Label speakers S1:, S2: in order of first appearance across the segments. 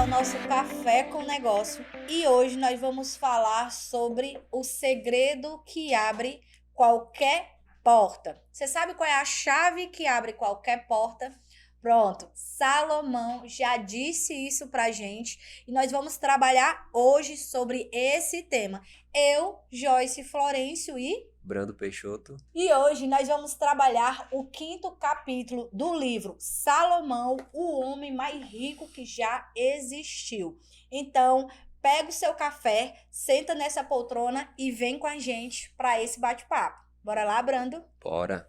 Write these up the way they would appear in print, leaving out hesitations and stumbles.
S1: ao nosso Café com Negócio e hoje nós vamos falar sobre o segredo que abre qualquer porta. Você sabe qual é a chave que abre qualquer porta? Pronto, Salomão já disse isso pra gente e nós vamos trabalhar hoje sobre esse tema. Eu, Joyce Florencio
S2: Brando Peixoto.
S1: e hoje nós vamos trabalhar o quinto capítulo do livro Salomão, o homem mais rico que já existiu. Então, pega o seu café, senta nessa poltrona e vem com a gente para esse bate-papo. Bora lá, Brando?
S2: Bora.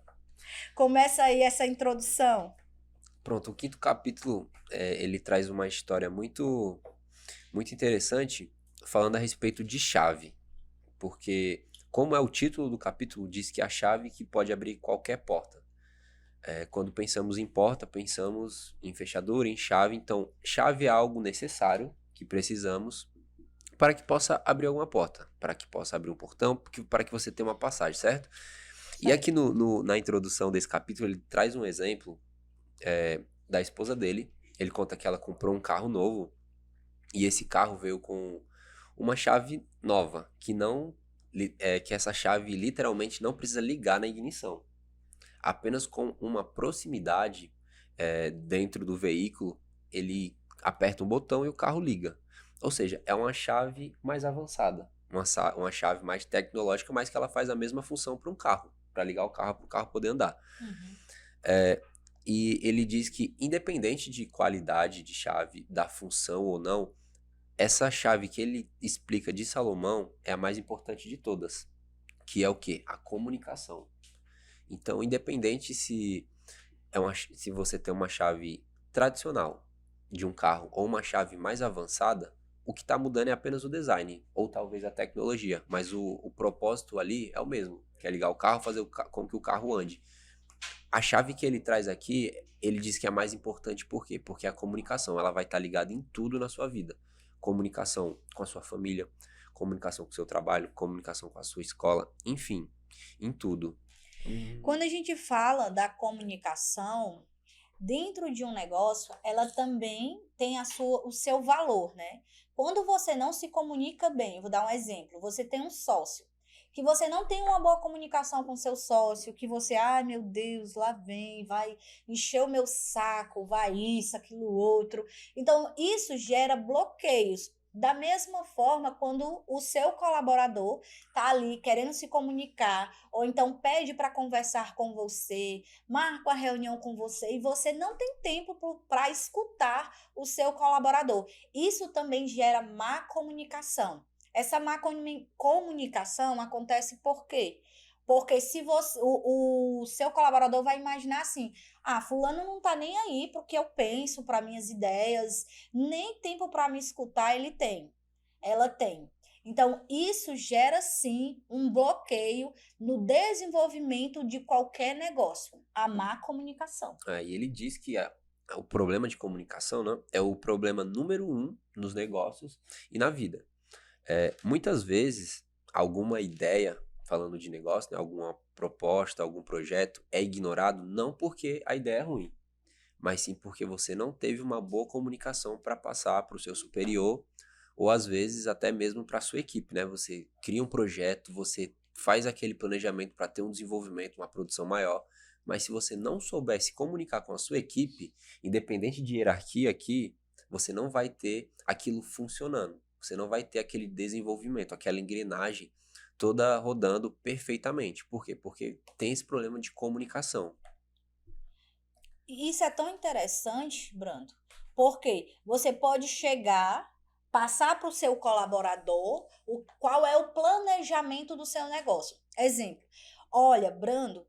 S1: Começa aí essa introdução.
S2: Pronto, o quinto capítulo, ele traz uma história muito interessante, falando a respeito de chave. Porque, como é o título do capítulo, diz que é a chave que pode abrir qualquer porta. Quando pensamos em porta, pensamos em fechadura, em chave. Então, chave é algo necessário que precisamos para que possa abrir alguma porta, para que possa abrir um portão, para que você tenha uma passagem, certo? E aqui na introdução desse capítulo, ele traz um exemplo da esposa dele. Ele conta que ela comprou um carro novo e esse carro veio com uma chave nova, que essa chave literalmente não precisa ligar na ignição. Apenas com uma proximidade dentro do veículo, ele aperta um botão e o carro liga. Ou seja, é uma chave mais avançada, uma chave mais tecnológica, mas que ela faz a mesma função para um carro, para ligar o carro para o carro poder andar. E ele diz que, independente de qualidade de chave, da função ou não, essa chave que ele explica de Salomão é a mais importante de todas, que é o quê? A comunicação. Então, independente se você tem uma chave tradicional de um carro ou uma chave mais avançada, o que está mudando é apenas o design, ou talvez a tecnologia, mas o propósito ali é o mesmo, que é ligar o carro, fazer com que o carro ande. A chave que ele traz aqui, ele diz que é a mais importante, por quê? Porque a comunicação, ela vai estar ligada em tudo na sua vida. Comunicação com a sua família, comunicação com o seu trabalho, comunicação com a sua escola, enfim, em tudo.
S1: Quando a gente fala da comunicação, dentro de um negócio, ela também tem o seu valor, né? Quando você não se comunica bem, eu vou dar um exemplo, você tem um sócio, que você não tem uma boa comunicação com seu sócio, que você, ai meu Deus, lá vem, vai encher o meu saco, vai isso, aquilo outro. Então, isso gera bloqueios. Da mesma forma, quando o seu colaborador está ali querendo se comunicar, ou então pede para conversar com você, marca uma reunião com você e você não tem tempo para escutar o seu colaborador. Isso também gera má comunicação. Essa má comunicação acontece por quê? Porque se você, o seu colaborador vai imaginar assim, fulano não tá nem aí porque eu penso para minhas ideias, nem tempo para me escutar ele tem. Ela tem. Então, isso gera sim um bloqueio no desenvolvimento de qualquer negócio, a má comunicação.
S2: E ele diz que o problema de comunicação, né, é o problema número 1 nos negócios e na vida. Muitas vezes, alguma ideia, falando de negócio, né, alguma proposta, algum projeto, é ignorado não porque a ideia é ruim, mas sim porque você não teve uma boa comunicação para passar para o seu superior, ou às vezes até mesmo para a sua equipe, né? Você cria um projeto, você faz aquele planejamento para ter um desenvolvimento, uma produção maior, mas se você não souber se comunicar com a sua equipe, independente de hierarquia aqui, você não vai ter aquilo funcionando, você não vai ter aquele desenvolvimento, aquela engrenagem toda rodando perfeitamente. Por quê? Porque tem esse problema de comunicação.
S1: E isso é tão interessante, Brando, porque você pode chegar, passar para o seu colaborador qual é o planejamento do seu negócio. Exemplo, olha, Brando,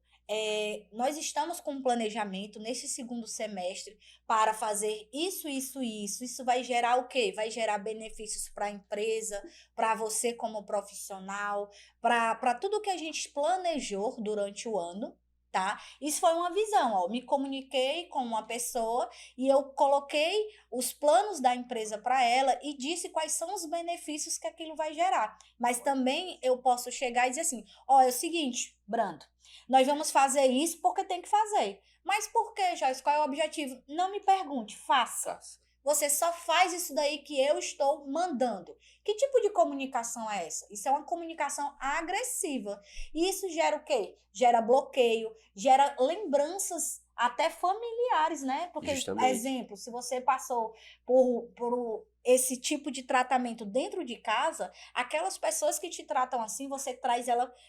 S1: nós estamos com um planejamento nesse segundo semestre para fazer isso, isso e isso. Isso vai gerar o quê? Vai gerar benefícios para a empresa, para você como profissional, para tudo que a gente planejou durante o ano. Tá? Isso foi uma visão, ó. Me comuniquei com uma pessoa e eu coloquei os planos da empresa para ela e disse quais são os benefícios que aquilo vai gerar. Mas também eu posso chegar e dizer assim: ó, é o seguinte, Brando, nós vamos fazer isso porque tem que fazer. Mas por que, Joyce? Qual é o objetivo? Não me pergunte, faça. Você só faz isso daí que eu estou mandando. Que tipo de comunicação é essa? Isso é uma comunicação agressiva. E isso gera o quê? Gera bloqueio, gera lembranças até familiares, né? Porque,
S2: Justamente.
S1: exemplo, se você passou por esse tipo de tratamento dentro de casa, aquelas pessoas que te tratam assim, você traz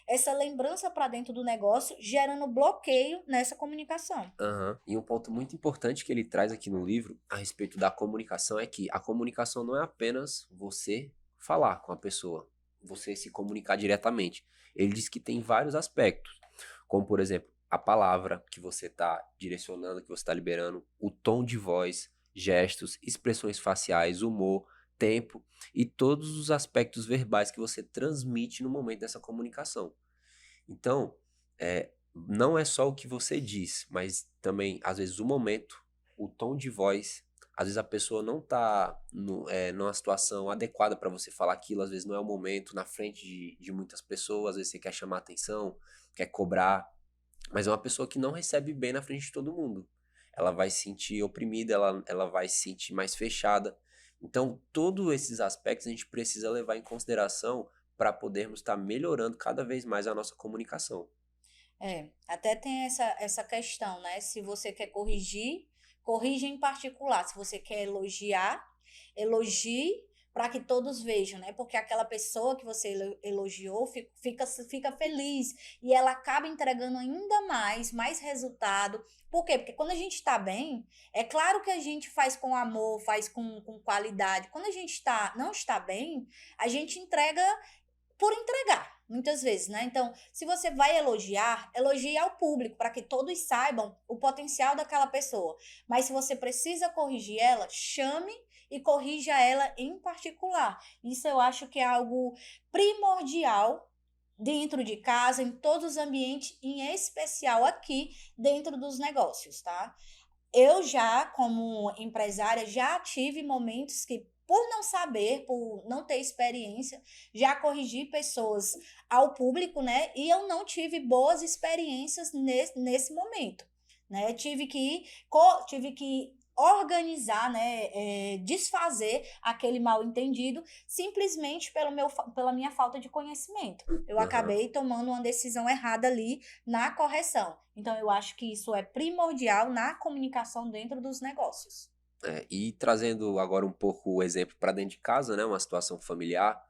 S1: essa lembrança para dentro do negócio, gerando bloqueio nessa comunicação.
S2: Aham. E um ponto muito importante que ele traz aqui no livro a respeito da comunicação é que a comunicação não é apenas você falar com a pessoa, você se comunicar diretamente. Ele diz que tem vários aspectos, como por exemplo, a palavra que você está direcionando, que você está liberando, o tom de voz, gestos, expressões faciais, humor, tempo e todos os aspectos verbais que você transmite no momento dessa comunicação. Então, não é só o que você diz, mas também, às vezes, o momento, o tom de voz. Às vezes a pessoa não tá numa situação adequada para você falar aquilo, às vezes não é o momento, na frente de muitas pessoas, às vezes você quer chamar atenção, quer cobrar, mas é uma pessoa que não recebe bem na frente de todo mundo. Ela vai se sentir oprimida, ela vai se sentir mais fechada. Então, todos esses aspectos a gente precisa levar em consideração para podermos estar melhorando cada vez mais a nossa comunicação.
S1: Até tem essa questão, né? Se você quer corrigir, corrija em particular. Se você quer elogiar, elogie para que todos vejam, né? Porque aquela pessoa que você elogiou fica feliz e ela acaba entregando ainda mais resultado. Por quê? Porque quando a gente está bem, é claro que a gente faz com amor, faz com qualidade. Quando a gente não está bem, a gente entrega por entregar, muitas vezes, né? Então, se você vai elogiar, elogie ao público, para que todos saibam o potencial daquela pessoa. Mas se você precisa corrigir ela, chame e corrija ela em particular. Isso eu acho que é algo primordial dentro de casa, em todos os ambientes, em especial aqui dentro dos negócios, tá? Eu já, como empresária, já tive momentos que, por não saber, por não ter experiência, já corrigi pessoas ao público, né? E eu não tive boas experiências nesse momento, né? Tive que organizar, né? Desfazer aquele mal entendido simplesmente pela minha falta de conhecimento. Eu
S2: Aham.
S1: acabei tomando uma decisão errada ali na correção. Então, eu acho que isso é primordial na comunicação dentro dos negócios.
S2: E trazendo agora um pouco o exemplo para dentro de casa, né, uma situação familiar,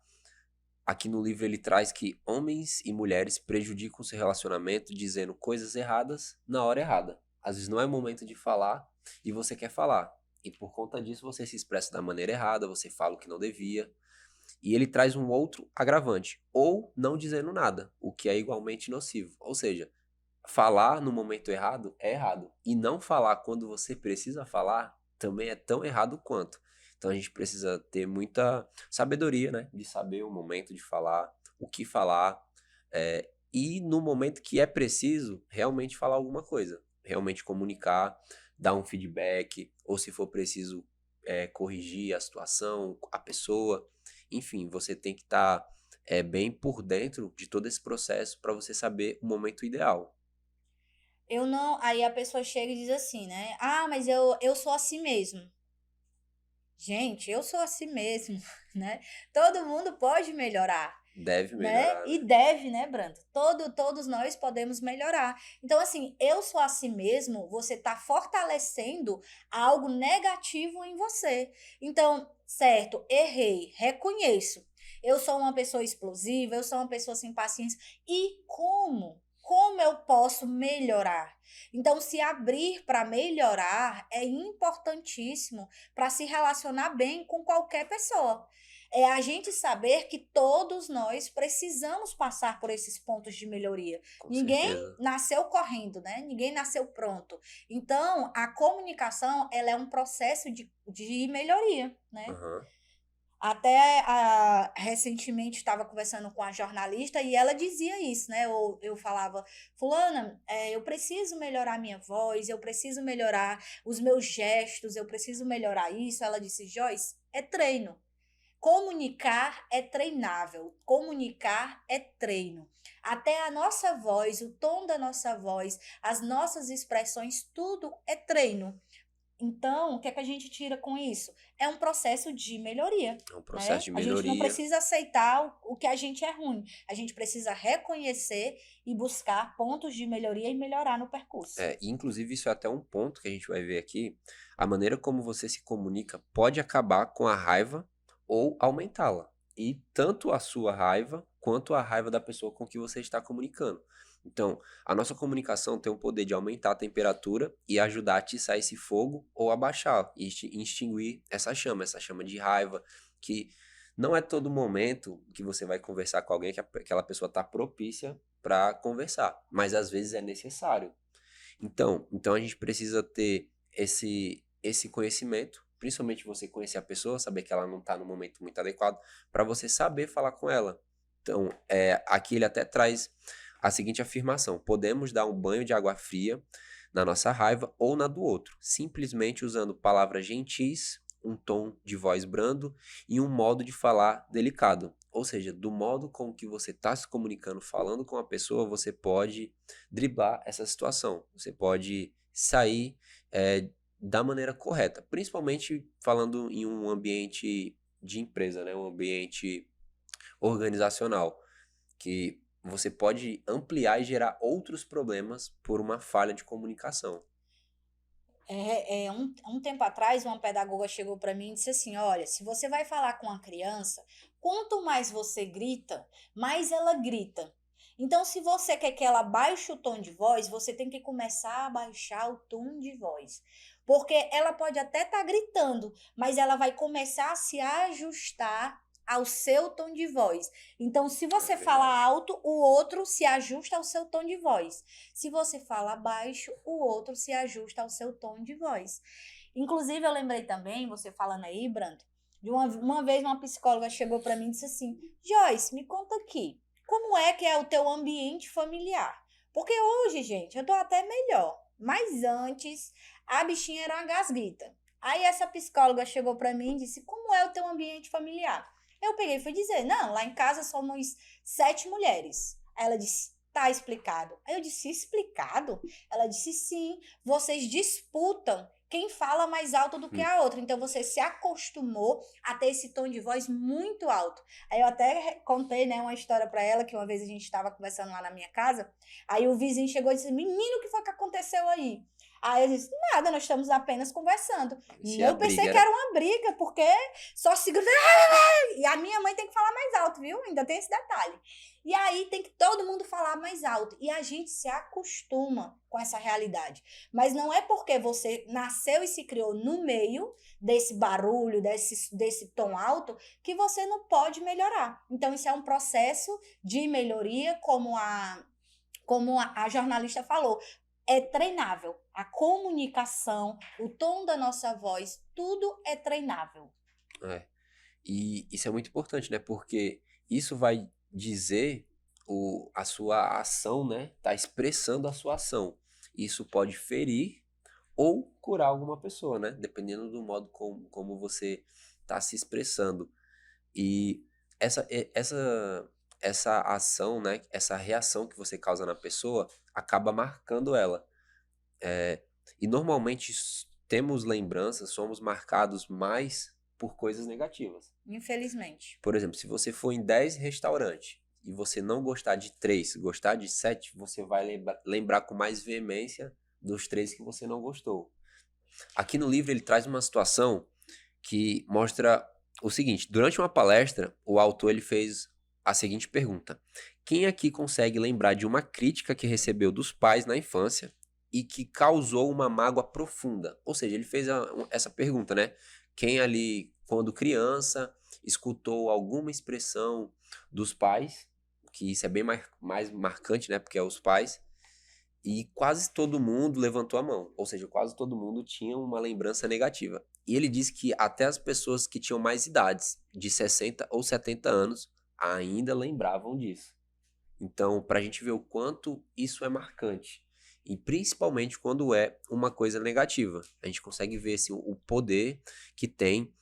S2: aqui no livro ele traz que homens e mulheres prejudicam seu relacionamento dizendo coisas erradas na hora errada. Às vezes não é momento de falar e você quer falar. E por conta disso você se expressa da maneira errada, você fala o que não devia. E ele traz um outro agravante, ou não dizendo nada, o que é igualmente nocivo. Ou seja, falar no momento errado é errado. E não falar quando você precisa falar também é tão errado quanto. Então a gente precisa ter muita sabedoria, né? De saber o momento de falar, o que falar, e no momento que é preciso, realmente falar alguma coisa. Realmente comunicar, dar um feedback, ou se for preciso, corrigir a situação, a pessoa. Enfim, você tem que estar bem por dentro de todo esse processo para você saber o momento ideal.
S1: Eu não. Aí a pessoa chega e diz assim, né? Ah, mas eu sou assim mesmo. Gente, eu sou assim mesmo, né? Todo mundo pode melhorar,
S2: Deve
S1: né?
S2: melhorar,
S1: E
S2: né?
S1: deve, né, Brando? Todos nós podemos melhorar. Então, assim, eu sou assim mesmo, você está fortalecendo algo negativo em você. Então, certo, errei, reconheço. Eu sou uma pessoa explosiva, eu sou uma pessoa sem paciência. E como? Como eu posso melhorar? Então, se abrir para melhorar é importantíssimo para se relacionar bem com qualquer pessoa. É a gente saber que todos nós precisamos passar por esses pontos de melhoria.
S2: Com
S1: Ninguém
S2: certeza.
S1: nasceu correndo, né? Ninguém nasceu pronto. Então, a comunicação, ela é um processo de melhoria, né?
S2: Aham.
S1: Até recentemente estava conversando com a jornalista e ela dizia isso, né? Eu falava, Fulana, eu preciso melhorar minha voz, eu preciso melhorar os meus gestos, eu preciso melhorar isso. Ela disse, Joyce, é treino. Comunicar é treinável, comunicar é treino. Até a nossa voz, o tom da nossa voz, as nossas expressões, tudo é treino. Então, o que é que a gente tira com isso? É um processo de melhoria,
S2: É um processo
S1: né?
S2: de
S1: A gente não
S2: melhoria.
S1: precisa aceitar o que a gente é ruim. A gente precisa reconhecer e buscar pontos de melhoria e melhorar no percurso.
S2: E inclusive isso é até um ponto que a gente vai ver aqui. A maneira como você se comunica pode acabar com a raiva ou aumentá-la. E tanto a sua raiva quanto a raiva da pessoa com que você está comunicando. Então, a nossa comunicação tem o poder de aumentar a temperatura e ajudar a atiçar esse fogo ou abaixar e extinguir essa chama de raiva, que não é todo momento que você vai conversar com alguém que aquela pessoa está propícia para conversar, mas às vezes é necessário. Então a gente precisa ter esse conhecimento, principalmente você conhecer a pessoa, saber que ela não está no momento muito adequado, para você saber falar com ela. Então, aqui ele até traz a seguinte afirmação: podemos dar um banho de água fria na nossa raiva ou na do outro, simplesmente usando palavras gentis, um tom de voz brando e um modo de falar delicado. Ou seja, do modo com que você está se comunicando, falando com a pessoa, você pode driblar essa situação. Você pode sair da maneira correta, principalmente falando em um ambiente de empresa, né? Um ambiente organizacional, que você pode ampliar e gerar outros problemas por uma falha de comunicação.
S1: Um tempo atrás, uma pedagoga chegou para mim e disse assim: Olha, se você vai falar com a criança, quanto mais você grita, mais ela grita. Então, se você quer que ela baixe o tom de voz, você tem que começar a baixar o tom de voz. Porque ela pode até estar gritando, mas ela vai começar a se ajustar ao seu tom de voz. Então, se você fala
S2: Verdade.
S1: alto, o outro se ajusta ao seu tom de voz. Se você fala baixo, o outro se ajusta ao seu tom de voz. Inclusive, eu lembrei também, você falando aí, Brando, de uma vez uma psicóloga chegou para mim e disse assim: Joyce, me conta aqui, como é que é o teu ambiente familiar? Porque hoje, gente, eu tô até melhor, mas antes a bichinha era uma gasguita. Aí essa psicóloga chegou para mim e disse: Como é o teu ambiente familiar? Eu peguei e fui dizer: Não, lá em casa somos 7 mulheres. Aí ela disse: Tá explicado. Aí eu disse: Explicado? Ela disse: Sim, vocês disputam quem fala mais alto do que
S2: Hum.
S1: a outra. Então você se acostumou a ter esse tom de voz muito alto. Aí eu até contei, né, uma história para ela que uma vez a gente estava conversando lá na minha casa. Aí o vizinho chegou e disse: Menino, o que foi que aconteceu aí? Aí eu disse: Nada, nós estamos apenas conversando.
S2: Se a
S1: Eu
S2: briga
S1: pensei que
S2: era.
S1: era uma briga, porque só se. E a minha mãe tem que falar mais alto, viu? Ainda tem esse detalhe. E aí tem que todo mundo falar mais alto. E a gente se acostuma com essa realidade. Mas não é porque você nasceu e se criou no meio desse barulho, desse tom alto, que você não pode melhorar. Então, isso é um processo de melhoria, como a jornalista falou. É treinável. A comunicação, o tom da nossa voz, tudo é treinável.
S2: É. E isso é muito importante, né? Porque isso vai dizer a sua ação, né? Tá expressando a sua ação. Isso pode ferir ou curar alguma pessoa, né? Dependendo do modo como você tá se expressando. E essa ação, né? Essa reação que você causa na pessoa acaba marcando ela. E normalmente temos lembranças, somos marcados mais por coisas negativas.
S1: Infelizmente.
S2: Por exemplo, se você for em 10 restaurantes e você não gostar de 3, gostar de 7, você vai lembrar com mais veemência dos 3 que você não gostou. Aqui no livro ele traz uma situação que mostra o seguinte: durante uma palestra, o autor ele fez a seguinte pergunta: quem aqui consegue lembrar de uma crítica que recebeu dos pais na infância e que causou uma mágoa profunda? Ou seja, ele fez essa pergunta, né? Quem ali, quando criança, escutou alguma expressão dos pais, que isso é bem mais marcante, né? Porque é os pais, e quase todo mundo levantou a mão, ou seja, quase todo mundo tinha uma lembrança negativa. E ele disse que até as pessoas que tinham mais idades, de 60 ou 70 anos, ainda lembravam disso. Então, para a gente ver o quanto isso é marcante, e principalmente quando é uma coisa negativa, a gente consegue ver assim, o poder que tem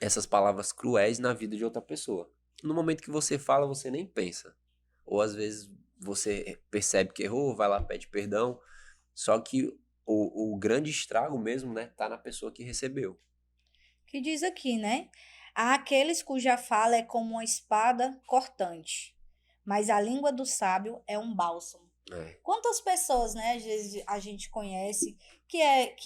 S2: essas palavras cruéis na vida de outra pessoa. No momento que você fala, você nem pensa. Ou às vezes você percebe que errou, vai lá, pede perdão. Só que o grande estrago mesmo, né, tá na pessoa que recebeu.
S1: Que diz aqui, né? Há aqueles cuja fala é como uma espada cortante, mas a língua do sábio é um bálsamo.
S2: É,
S1: Quantas pessoas, né, às vezes a gente conhece que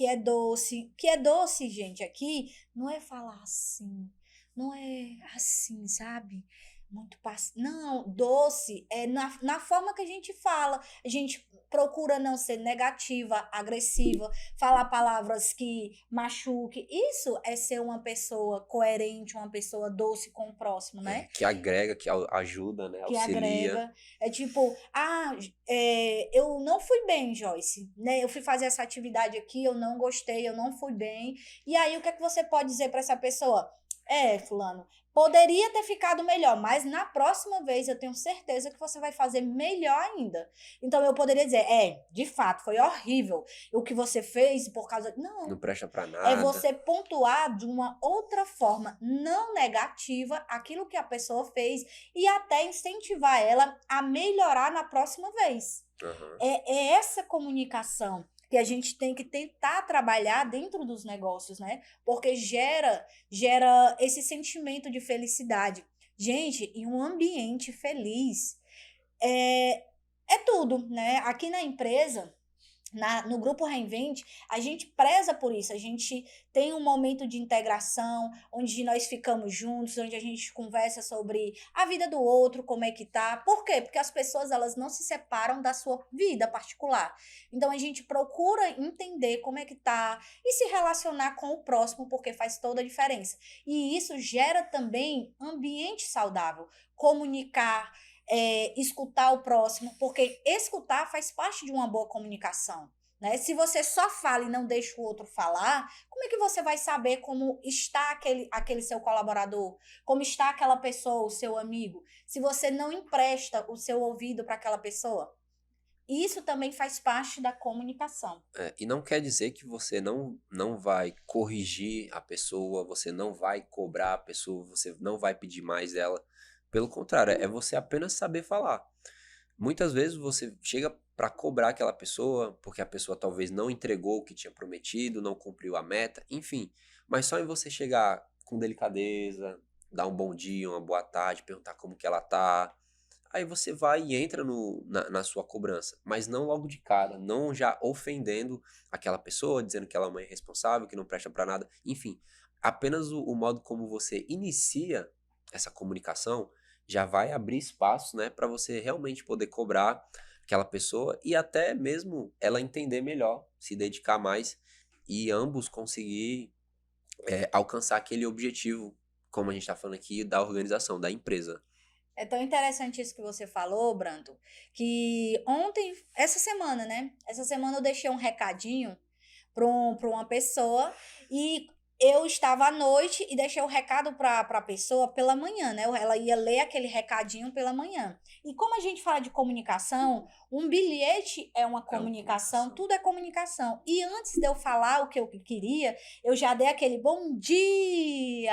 S1: é doce, gente, aqui não é falar assim, não é assim, sabe? Muito não, doce é na forma que a gente fala. A gente procura não ser negativa, agressiva, falar palavras que machuque. Isso é ser uma pessoa coerente, uma pessoa doce com o próximo, né?
S2: que agrega, que ajuda, né,
S1: Que
S2: auxilia.
S1: agrega. É tipo, eu não fui bem, Joyce, né? Eu fui fazer essa atividade aqui, eu não gostei, eu não fui bem. E aí, o que é que você pode dizer para essa pessoa? Fulano, poderia ter ficado melhor, mas na próxima vez eu tenho certeza que você vai fazer melhor ainda. Então eu poderia dizer, de fato, foi horrível o que você fez por causa.
S2: Não
S1: Não,
S2: presta pra
S1: é
S2: nada.
S1: você pontuar de uma outra forma não negativa aquilo que a pessoa fez e até incentivar ela a melhorar na próxima vez.
S2: Aham.
S1: É essa comunicação que a gente tem que tentar trabalhar dentro dos negócios, né? Porque gera esse sentimento de felicidade. Gente, em um ambiente feliz é, é tudo, né? Aqui na empresa no grupo Reinvente, a gente preza por isso, a gente tem um momento de integração, onde nós ficamos juntos, onde a gente conversa sobre a vida do outro, como é que tá. Por quê? Porque as pessoas, elas não se separam da sua vida particular. Então, a gente procura entender como é que tá e se relacionar com o próximo, porque faz toda a diferença. E isso gera também ambiente saudável, comunicar, escutar o próximo, porque escutar faz parte de uma boa comunicação. Né? Se você só fala e não deixa o outro falar, como é que você vai saber como está aquele seu colaborador? Como está aquela pessoa, o seu amigo? Se você não empresta o seu ouvido para aquela pessoa? Isso também faz parte da comunicação.
S2: E não quer dizer que você não vai corrigir a pessoa, você não vai cobrar a pessoa, você não vai pedir mais dela. Pelo contrário, é você apenas saber falar. Muitas vezes você chega para cobrar aquela pessoa, porque a pessoa talvez não entregou o que tinha prometido, não cumpriu a meta, enfim. Mas só em você chegar com delicadeza, dar um bom dia, uma boa tarde, perguntar como que ela tá. Aí você vai e entra na sua cobrança, mas não logo de cara, não já ofendendo aquela pessoa, dizendo que ela é uma irresponsável, que não presta para nada, enfim. Apenas o modo como você inicia essa comunicação já vai abrir espaço, né, para você realmente poder cobrar aquela pessoa e até mesmo ela entender melhor, se dedicar mais e ambos conseguir alcançar aquele objetivo, como a gente está falando aqui, da organização, da empresa.
S1: É tão interessante isso que você falou, Brando, que ontem, essa semana, né? Essa semana eu deixei um recadinho para uma pessoa e eu estava à noite e deixei o recado para a pessoa pela manhã, né? Ela ia ler aquele recadinho pela manhã. E como a gente fala de comunicação, um bilhete é uma
S2: É uma
S1: comunicação,
S2: comunicação.
S1: tudo é comunicação. E antes de eu falar o que eu queria, eu já dei aquele bom dia.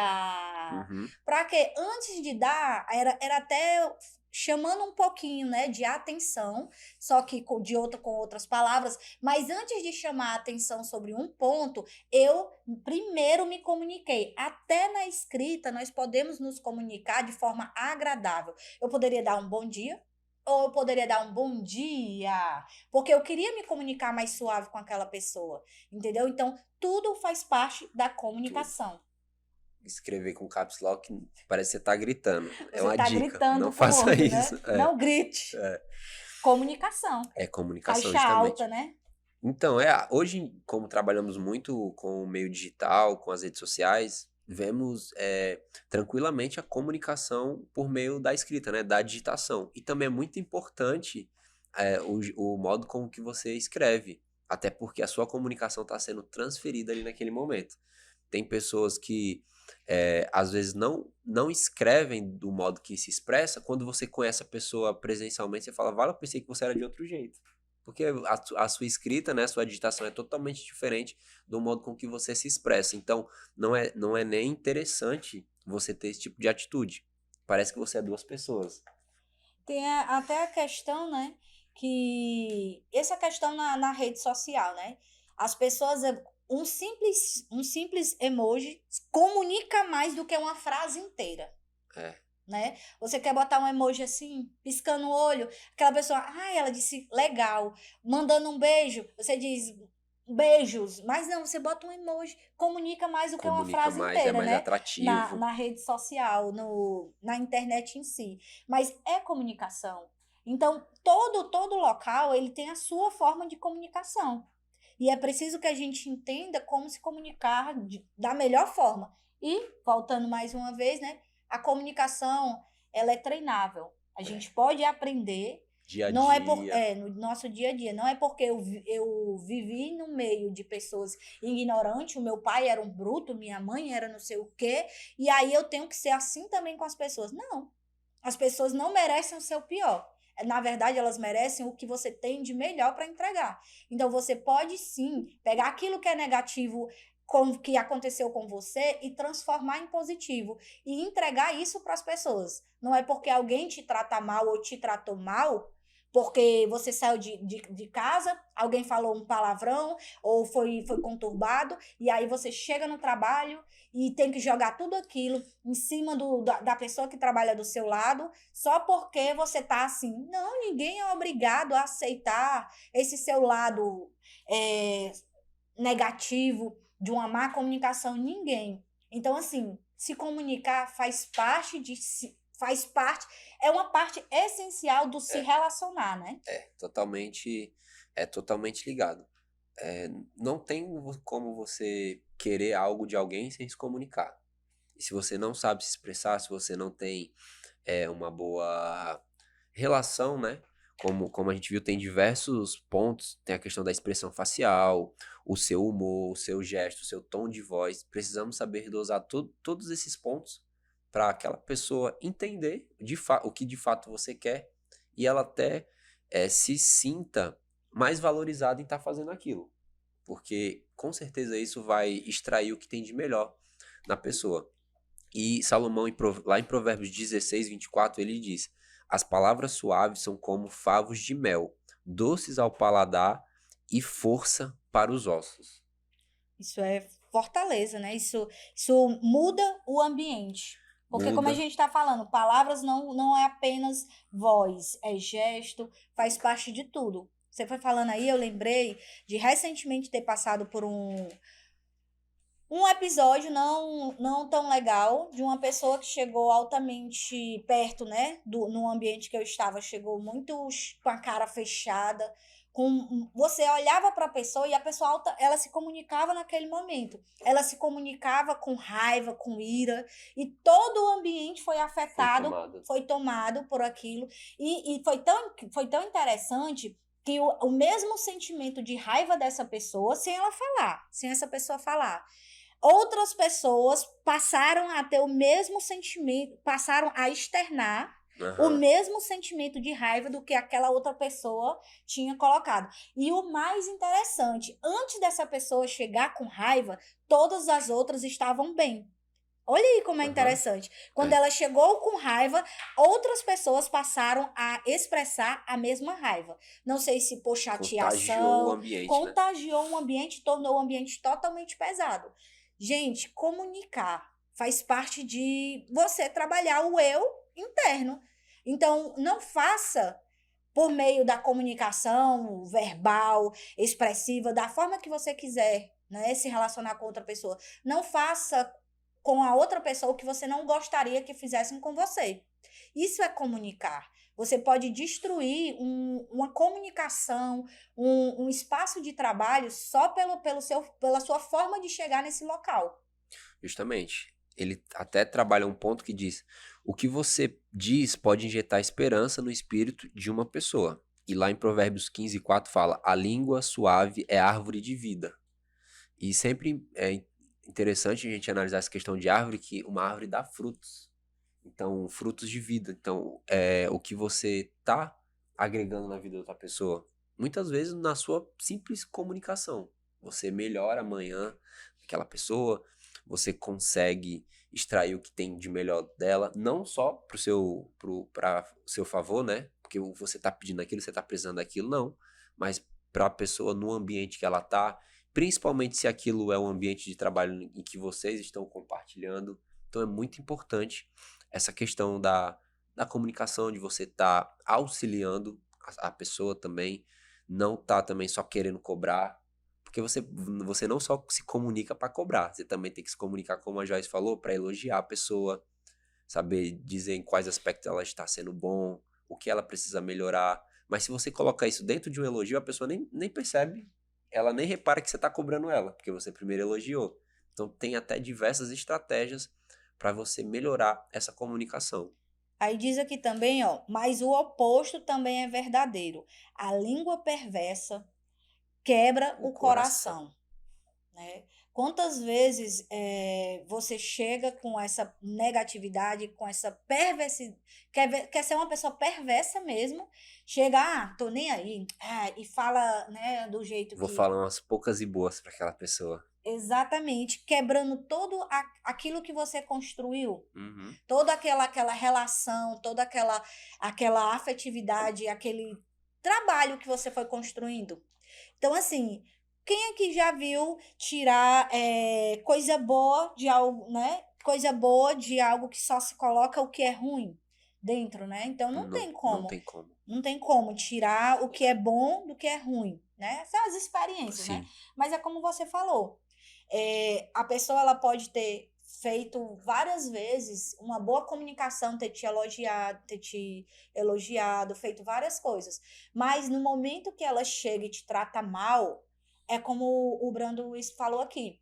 S2: Uhum.
S1: Para que antes de dar, era até chamando um pouquinho, né, de atenção, só que com outras palavras, mas antes de chamar a atenção sobre um ponto, eu primeiro me comuniquei. Até na escrita, nós podemos nos comunicar de forma agradável. Eu poderia dar um bom dia, ou eu poderia dar um bom dia, porque eu queria me comunicar mais suave com aquela pessoa, entendeu? Então, tudo faz parte da
S2: Tudo.
S1: comunicação.
S2: Escrever com caps lock parece que você tá gritando. É
S1: Você
S2: uma
S1: está
S2: dica. Não
S1: gritando com o
S2: faça
S1: outro,
S2: isso.
S1: né? Não grite. Comunicação.
S2: É comunicação,
S1: Caixa alta,
S2: justamente.
S1: né?
S2: Então, hoje, como trabalhamos muito com o meio digital, com as redes sociais, vemos tranquilamente a comunicação por meio da escrita, né? Da digitação. E também é muito importante o modo como que você escreve. Até porque a sua comunicação está sendo transferida ali naquele momento. Tem pessoas que às vezes não escrevem do modo que se expressa. Quando você conhece a pessoa presencialmente, você fala, vale, eu pensei que você era de outro jeito. Porque a sua escrita, né, a sua digitação é totalmente diferente do modo com que você se expressa. Então, não é nem interessante você ter esse tipo de atitude. Parece que você é duas pessoas.
S1: Tem até a questão, né? Que essa questão na rede social, né? As pessoas, um simples emoji comunica mais do que uma frase inteira,
S2: É,
S1: né? Você quer botar um emoji assim, piscando o olho, aquela pessoa, ela disse legal, mandando um beijo, você diz beijos, mas não, você bota um emoji, comunica mais do que uma
S2: comunica
S1: frase
S2: mais, é
S1: inteira,
S2: mais
S1: né? Na,
S2: atrativo.
S1: na rede social, na internet em si. Mas é comunicação. Então, todo local, ele tem a sua forma de comunicação. E é preciso que a gente entenda como se comunicar da melhor forma. E, voltando mais uma vez, né? A comunicação, ela é treinável. A
S2: É,
S1: gente pode aprender,
S2: dia a
S1: não é
S2: dia.
S1: no nosso dia a dia, não é porque eu vivi no meio de pessoas ignorantes, o meu pai era um bruto, minha mãe era não sei o quê, e aí eu tenho que ser assim também com as pessoas. Não. As pessoas não merecem o seu pior. Na verdade, elas merecem o que você tem de melhor para entregar. Então, você pode sim pegar aquilo que é negativo que aconteceu com você e transformar em positivo e entregar isso para as pessoas. Não é porque alguém te trata mal ou te tratou mal, porque você saiu de casa, alguém falou um palavrão ou foi conturbado, e aí você chega no trabalho e tem que jogar tudo aquilo em cima da pessoa que trabalha do seu lado, só porque você tá assim. Não, ninguém é obrigado a aceitar esse seu lado é, negativo de uma má comunicação, ninguém. Então, assim, se comunicar faz parte, é uma parte essencial do se
S2: É,
S1: relacionar, né?
S2: totalmente, é totalmente ligado. É, não tem como você querer algo de alguém sem se comunicar. E se você não sabe se expressar, se você não tem uma boa relação, né? Como a gente viu, tem diversos pontos. Tem a questão da expressão facial, o seu humor, o seu gesto, o seu tom de voz. Precisamos saber dosar todos esses pontos para aquela pessoa entender o que de fato você quer e ela até se sinta mais valorizada em estar fazendo aquilo. Porque com certeza isso vai extrair o que tem de melhor na pessoa. E Salomão, lá em Provérbios 16:24, ele diz: As palavras suaves são como favos de mel, doces ao paladar e força para os ossos.
S1: Isso é fortaleza, né? Isso muda o ambiente. Porque, como a
S2: Muda.
S1: gente está falando, palavras não é apenas voz, é gesto, faz parte de tudo. Você foi falando aí, eu lembrei de recentemente ter passado por um episódio não tão legal de uma pessoa que chegou altamente perto, né, no ambiente que eu estava, chegou muito com a cara fechada, você olhava para a pessoa e a pessoa ela se comunicava naquele momento. Ela se comunicava com raiva, com ira, e todo o ambiente foi
S2: Foi
S1: afetado,
S2: tomada.
S1: foi tomado por aquilo. E foi tão interessante que o mesmo sentimento de raiva dessa pessoa, sem ela falar, sem essa pessoa falar, outras pessoas passaram a ter o mesmo sentimento, passaram a externar o
S2: Aham.
S1: mesmo sentimento de raiva do que aquela outra pessoa tinha colocado. E o mais interessante, antes dessa pessoa chegar com raiva, todas as outras estavam bem. Olha aí como é
S2: Aham.
S1: interessante. Quando
S2: É.
S1: ela chegou com raiva, outras pessoas passaram a expressar a mesma raiva. Não sei se por
S2: Contagiou o
S1: chateação,
S2: ambiente, né?
S1: contagiou o ambiente, tornou o ambiente totalmente pesado. Gente, comunicar faz parte de você trabalhar o eu interno. Então, não faça por meio da comunicação verbal, expressiva, da forma que você quiser, né, se relacionar com outra pessoa. Não faça com a outra pessoa o que você não gostaria que fizessem com você. Isso é comunicar. Você pode destruir uma comunicação, um espaço de trabalho só pela sua forma de chegar nesse local.
S2: Justamente. Ele até trabalha um ponto que diz: o que você diz pode injetar esperança no espírito de uma pessoa. E lá em Provérbios 15:4 fala: a língua suave é árvore de vida. E sempre é interessante a gente analisar essa questão de árvore, que uma árvore dá frutos. Então, frutos de vida. Então, o que você tá agregando na vida da outra pessoa. Muitas vezes na sua simples comunicação. Você melhora amanhã aquela pessoa, você consegue extrair o que tem de melhor dela, não só para o seu favor, né? Porque você tá pedindo aquilo, você tá precisando daquilo, não. Mas para a pessoa no ambiente que ela tá, principalmente se aquilo é um ambiente de trabalho em que vocês estão compartilhando. Então é muito importante essa questão da comunicação, de você estar auxiliando a pessoa também, não tá também só querendo cobrar, porque você não só se comunica para cobrar, você também tem que se comunicar, como a Joyce falou, para elogiar a pessoa, saber dizer em quais aspectos ela está sendo bom, o que ela precisa melhorar. Mas se você coloca isso dentro de um elogio, a pessoa nem percebe, ela nem repara que você está cobrando ela, porque você primeiro elogiou. Então tem até diversas estratégias para você melhorar essa comunicação.
S1: Aí diz aqui também, ó, mas o oposto também é verdadeiro. A língua perversa quebra
S2: O
S1: o
S2: coração.
S1: coração, né? Quantas vezes você chega com essa negatividade, com essa perversidade, quer ser uma pessoa perversa mesmo, chega, tô nem aí, e fala, né, do jeito
S2: Vou
S1: que.
S2: falar umas poucas e boas para aquela pessoa.
S1: Exatamente, quebrando todo aquilo que você construiu,
S2: Uhum.
S1: toda aquela relação, toda aquela afetividade, aquele trabalho que você foi construindo. Então, assim, quem aqui já viu tirar coisa boa de algo, né? Coisa boa de algo que só se coloca o que é ruim dentro, né? Então não
S2: Não,
S1: tem
S2: não
S1: como.
S2: tem como.
S1: Não tem como tirar o que é bom do que é ruim, né? São as experiências, né?
S2: Sim.
S1: Mas é como você falou. A pessoa ela pode ter feito várias vezes uma boa comunicação, ter te elogiado, feito várias coisas. Mas no momento que ela chega e te trata mal, é como o Brando falou aqui.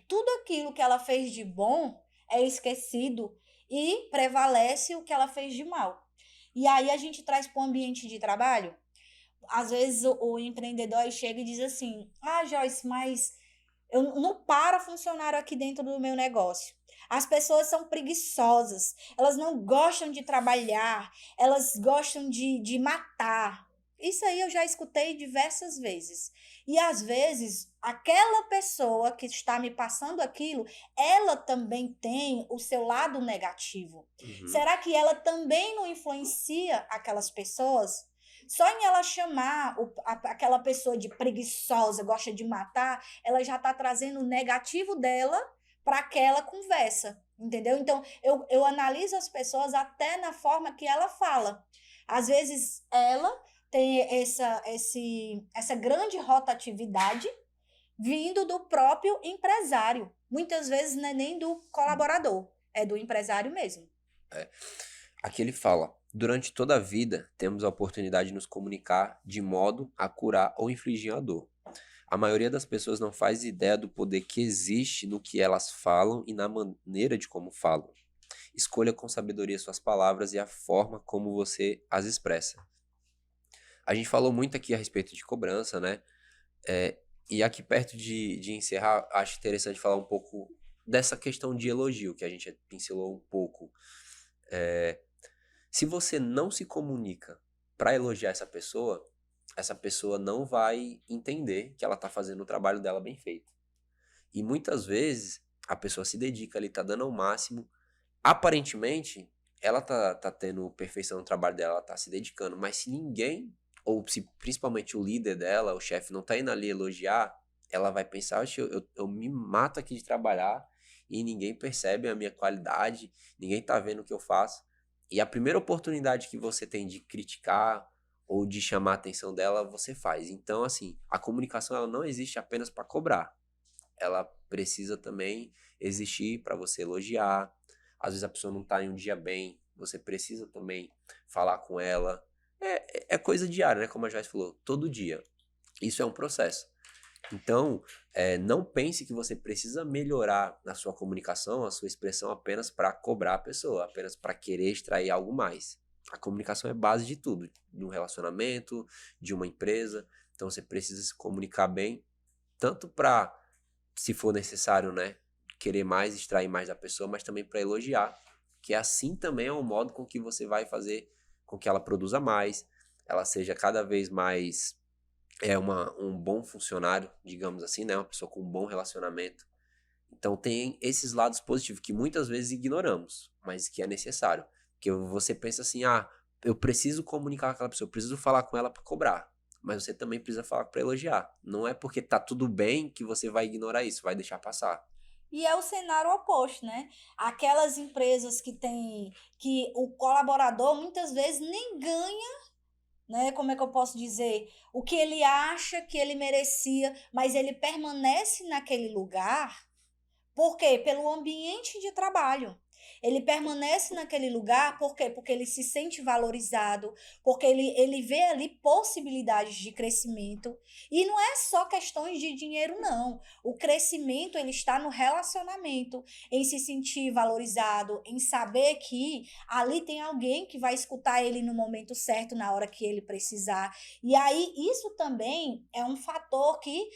S1: Tudo aquilo que ela fez de bom é esquecido e prevalece o que ela fez de mal. E aí a gente traz para o ambiente de trabalho. Às vezes o empreendedor aí chega e diz assim: Joyce, mas eu não para funcionário aqui dentro do meu negócio. As pessoas são preguiçosas, elas não gostam de trabalhar, elas gostam de matar. Isso aí eu já escutei diversas vezes. E às vezes, aquela pessoa que está me passando aquilo, ela também tem o seu lado negativo.
S2: Uhum.
S1: Será que ela também não influencia aquelas pessoas? Só em ela chamar aquela pessoa de preguiçosa, gosta de matar, ela já está trazendo o negativo dela para aquela conversa, entendeu? Então, eu analiso as pessoas até na forma que ela fala. Às vezes, ela tem essa grande rotatividade vindo do próprio empresário. Muitas vezes não é nem do colaborador, é do empresário mesmo.
S2: Aqui ele fala: durante toda a vida, temos a oportunidade de nos comunicar de modo a curar ou infligir a dor. A maioria das pessoas não faz ideia do poder que existe no que elas falam e na maneira de como falam. Escolha com sabedoria suas palavras e a forma como você as expressa. A gente falou muito aqui a respeito de cobrança, né? E aqui perto de encerrar, acho interessante falar um pouco dessa questão de elogio, que a gente pincelou um pouco. Se você não se comunica para elogiar essa pessoa não vai entender que ela tá fazendo o trabalho dela bem feito. E muitas vezes a pessoa se dedica ali, tá dando ao máximo. Aparentemente, ela tá tendo perfeição no trabalho dela, ela tá se dedicando, mas se ninguém, ou se principalmente o líder dela, o chefe, não tá indo ali elogiar, ela vai pensar: "Oxe, eu me mato aqui de trabalhar e ninguém percebe a minha qualidade, ninguém tá vendo o que eu faço." E a primeira oportunidade que você tem de criticar ou de chamar a atenção dela, você faz. Então, assim, a comunicação ela não existe apenas para cobrar. Ela precisa também existir para você elogiar. Às vezes a pessoa não está em um dia bem, você precisa também falar com ela. É coisa diária, né? Como a Joyce falou, todo dia. Isso é um processo. Então, não pense que você precisa melhorar na sua comunicação, a sua expressão apenas para cobrar a pessoa, apenas para querer extrair algo mais. A comunicação é base de tudo, de um relacionamento, de uma empresa. Então, você precisa se comunicar bem, tanto para, se for necessário, né, querer mais, extrair mais da pessoa, mas também para elogiar, que assim também é um modo com que você vai fazer com que ela produza mais, ela seja cada vez mais um bom funcionário, digamos assim, né? Uma pessoa com um bom relacionamento. Então tem esses lados positivos que muitas vezes ignoramos, mas que é necessário. Porque você pensa assim: eu preciso comunicar com aquela pessoa, eu preciso falar com ela para cobrar. mas você também precisa falar para elogiar. Não é porque tá tudo bem que você vai ignorar isso, vai deixar passar.
S1: E é o cenário oposto, né? Aquelas empresas que o colaborador muitas vezes nem ganha, né? Como é que eu posso dizer? O que ele acha que ele merecia, mas ele permanece naquele lugar. Por quê? Pelo ambiente de trabalho. Ele permanece naquele lugar, por quê? Porque ele se sente valorizado, porque ele vê ali possibilidades de crescimento. E não é só questões de dinheiro, não. O crescimento, ele está no relacionamento, em se sentir valorizado, em saber que ali tem alguém que vai escutar ele no momento certo, na hora que ele precisar. E aí, isso também é um fator que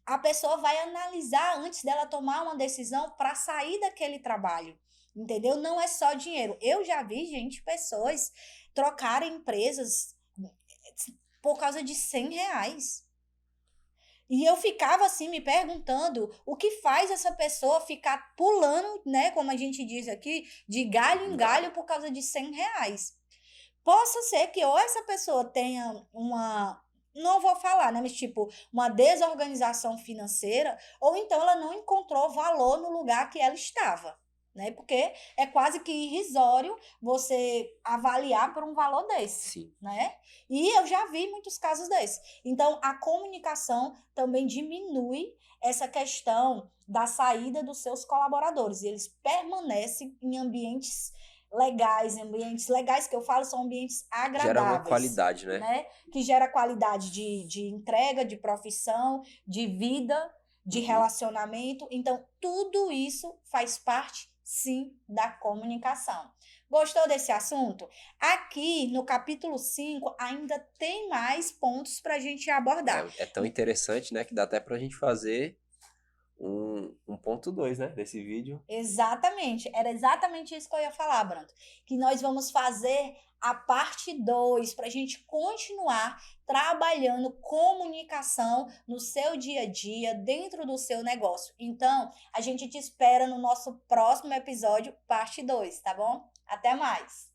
S1: a pessoa vai analisar antes dela tomar uma decisão para sair daquele trabalho. Entendeu? Não é só dinheiro. Eu já vi, gente, pessoas trocarem empresas por causa de R$ 100. E eu ficava assim me perguntando o que faz essa pessoa ficar pulando, né, como a gente diz aqui, de galho em galho por causa de R$ 100. Possa ser que ou essa pessoa tenha não vou falar, né, mas tipo, uma desorganização financeira, ou então ela não encontrou valor no lugar que ela estava, né? Porque é quase que irrisório você avaliar por um valor desse,
S2: Sim.
S1: né? E eu já vi muitos casos desses. Então, a comunicação também diminui essa questão da saída dos seus colaboradores. E eles permanecem em ambientes legais que eu falo são ambientes
S2: Gera uma
S1: agradáveis,
S2: qualidade, né?
S1: né? Que gera qualidade de entrega, de profissão, de vida, de relacionamento. Então, tudo isso faz parte, sim, da comunicação. Gostou desse assunto? Aqui no capítulo 5 ainda tem mais pontos para a gente abordar.
S2: É tão interessante, né, que dá até pra gente fazer um ponto 2, né, desse vídeo.
S1: Exatamente, era exatamente isso que eu ia falar, Branto. Que nós vamos fazer a parte 2 para a gente continuar trabalhando comunicação no seu dia a dia, dentro do seu negócio. Então, a gente te espera no nosso próximo episódio, parte 2, tá bom? Até mais!